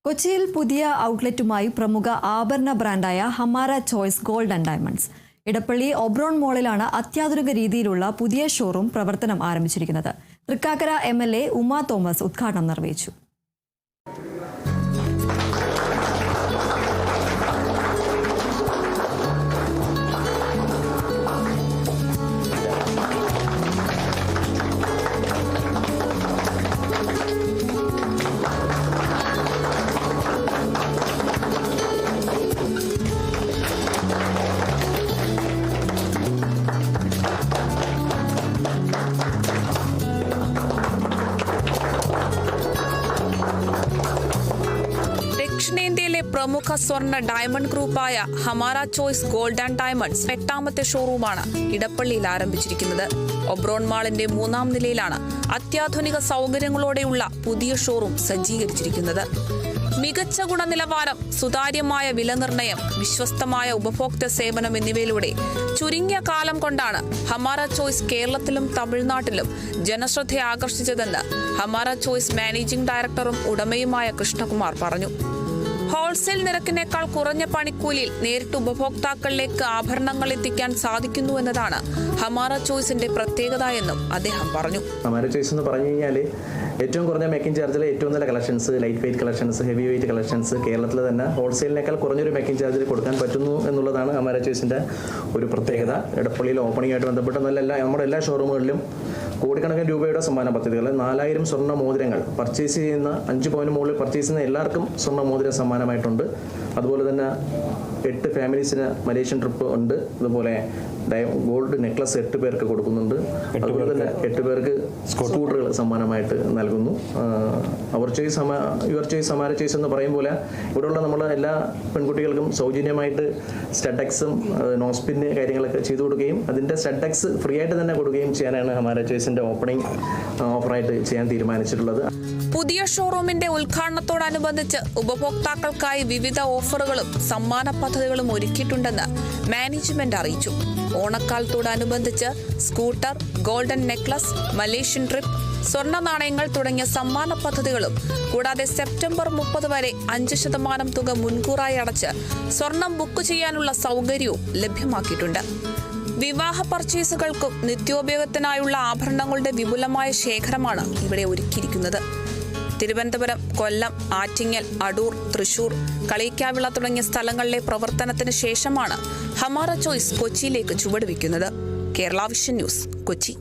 കൊച്ചിയിൽ പുതിയ ഔട്ട്ലെറ്റുമായി പ്രമുഖ ആഭരണ ബ്രാൻഡായ Hamara choice gold and diamonds. Edappally Oberon മോളിലാണ് അത്യാധുനിക രീതിയിലുള്ള പുതിയ ഷോറൂം പ്രവർത്തനം ആരംഭിച്ചിരിക്കുന്നത്. തൃക്കാക്കര MLA ഉമാ തോമസ് ഉദ്ഘാടനം നിർവഹിച്ചു. ദക്ഷിണേന്ത്യയിലെ പ്രമുഖ സ്വർണ്ണ diamond ഗ്രൂപ്പായ Hamara choice gold and diamonds 8ാമത്തെ ഷോറൂമാണ് ഇടപ്പള്ളിയിൽ ആരംഭിച്ചിരിക്കുന്നത്. ഒബ്രോൺ മാളിന്റെ 3ാം നിലയിലാണ് അത്യാധുനിക സൗകര്യങ്ങളോടെയുള്ള പുതിയ ഷോറൂം സജ്ജീകരിച്ചിരിക്കുന്നത്. മികച്ച ഗുണനിലവാരം, സുതാര്യമായ വിലനിർണ്ണയം, വിശ്വസ്തമായ ഉപഭോക്തൃ സേവനം എന്നിവയിലൂടെ ചുരുങ്ങിയ കാലം കൊണ്ടാണ് ഹമാര ചോയ്സ് കേരളത്തിലും തമിഴ്നാട്ടിലും ജനശ്രദ്ധ ആകർഷിച്ചതെന്ന് ഹമാര ചോയ്സ് മാനേജിംഗ് ഡയറക്ടറും ഉടമയുമായ കൃഷ്ണകുമാർ പറഞ്ഞു. ഹോൾസെയിൽ നിരക്കിനേക്കാൾ കുറഞ്ഞ പണിക്കൂലിയിൽ നേരിട്ട് ഉപഭോക്താക്കളിലേക്ക് ആഭരണങ്ങൾ എത്തിക്കാൻ സാധിക്കുന്നു എന്നതാണ് ഹമാര ചോയ്സിന്റെ പ്രത്യേകത എന്നും അദ്ദേഹം പറഞ്ഞു. ഹമാര ചോയ്സ് എന്ന് പറഞ്ഞു കഴിഞ്ഞാൽ ഏറ്റവും കുറഞ്ഞ മേക്കിംഗ് ചാർജിൽ ഏറ്റവും നല്ല collections, light weight collections, heavy weight collections കേരളത്തിൽ തന്നെ ഹോൾസെയിലിനേക്കാൾ കുറഞ്ഞൊരു മേക്കിംഗ് ചാർജിൽ കൊടുക്കാൻ പറ്റുന്നു എന്നുള്ളതാണ് ഹമാര ചോയ്സിന്റെ ഒരു പ്രത്യേകത. ഇടപ്പള്ളിയിൽ ഓപ്പണിംഗായിട്ട് ബന്ധപ്പെട്ട് നമ്മുടെ എല്ലാ ഷോറൂമുകളിലും കോടിക്കണക്കിന് രൂപയുടെ സമ്മാന പദ്ധതികൾ, 4000 സ്വർണ്ണ മോതിരങ്ങൾ പർച്ചേസ് ചെയ്യുന്ന 5 പവന് മുകളിൽ പർച്ചേസ് ചെയ്യുന്ന എല്ലാവർക്കും സ്വർണ്ണ മോതിരം സമ്മാനമായിട്ടുണ്ട്. അതുപോലെ തന്നെ 8 ഫാമിലീസിന് മലേഷ്യൻ ട്രിപ്പ് ഉണ്ട്. അതുപോലെ ഗോൾഡ് നെക്ലസ് 8 പേർക്ക് കൊടുക്കുന്നുണ്ട്. അതുപോലെ തന്നെ 8 പേർക്ക് സ്കൂട്ടറുകൾ സമ്മാനമായിട്ട് നൽകുന്നു. യുവർ ചോയ്സ് ഹമാര ചോയ്സ് എന്ന് പറയും പോലെ ഇവിടെയുള്ള നമ്മുടെ എല്ലാ പെൺകുട്ടികൾക്കും സൗജന്യമായിട്ട് സ്റ്റഡക്സും നോസ്പിന് കാര്യങ്ങളൊക്കെ ചെയ്തു കൊടുക്കുകയും അതിൻ്റെ സ്റ്റഡക്സ് ഫ്രീ ആയിട്ട് തന്നെ കൊടുക്കുകയും ചെയ്യാനാണ് ഹമാര ചോയ്സിന്റെ ഓപ്പണിംഗ് ഓഫറായിട്ട് ചെയ്യാൻ തീരുമാനിച്ചിട്ടുള്ളത്. പുതിയ ഷോറൂമിന്റെ ഉദ്ഘാടനത്തോടനുബന്ധിച്ച് ഉപഭോക്താക്കൾക്കായി വിവിധ ഓഫറുകളും സമ്മാന പദ്ധതികളും ഒരുക്കിയിട്ടുണ്ടെന്ന് മാനേജ്മെന്റ് അറിയിച്ചു. ഓണക്കാലത്തോടനുബന്ധിച്ച് scooter, golden necklace, Malaysian trip, സ്വർണ്ണ നാണയങ്ങൾ തുടങ്ങിയ സമ്മാന പദ്ധതികളും കൂടാതെ സെപ്റ്റംബർ 30 വരെ 5% തുക മുൻകൂറായി അടച്ച് സ്വർണം ബുക്ക് ചെയ്യാനുള്ള സൗകര്യവും ലഭ്യമാക്കിയിട്ടുണ്ട്. വിവാഹ പർച്ചേസുകൾക്കും നിത്യോപയോഗത്തിനായുള്ള ആഭരണങ്ങളുടെ വിപുലമായ ശേഖരമാണ് ഇവിടെ ഒരുക്കിയിരിക്കുന്നത്. തിരുവനന്തപുരം, കൊല്ലം, ആറ്റിങ്ങൽ, അടൂർ, തൃശൂർ, കളിയിക്കാവിള തുടങ്ങിയ സ്ഥലങ്ങളിലെ പ്രവർത്തനത്തിന് ശേഷമാണ് ഹമാര ചോയ്സ് കൊച്ചിയിലേക്ക് ചുവടുവെക്കുന്നത്. Kerala vision news, Kochi.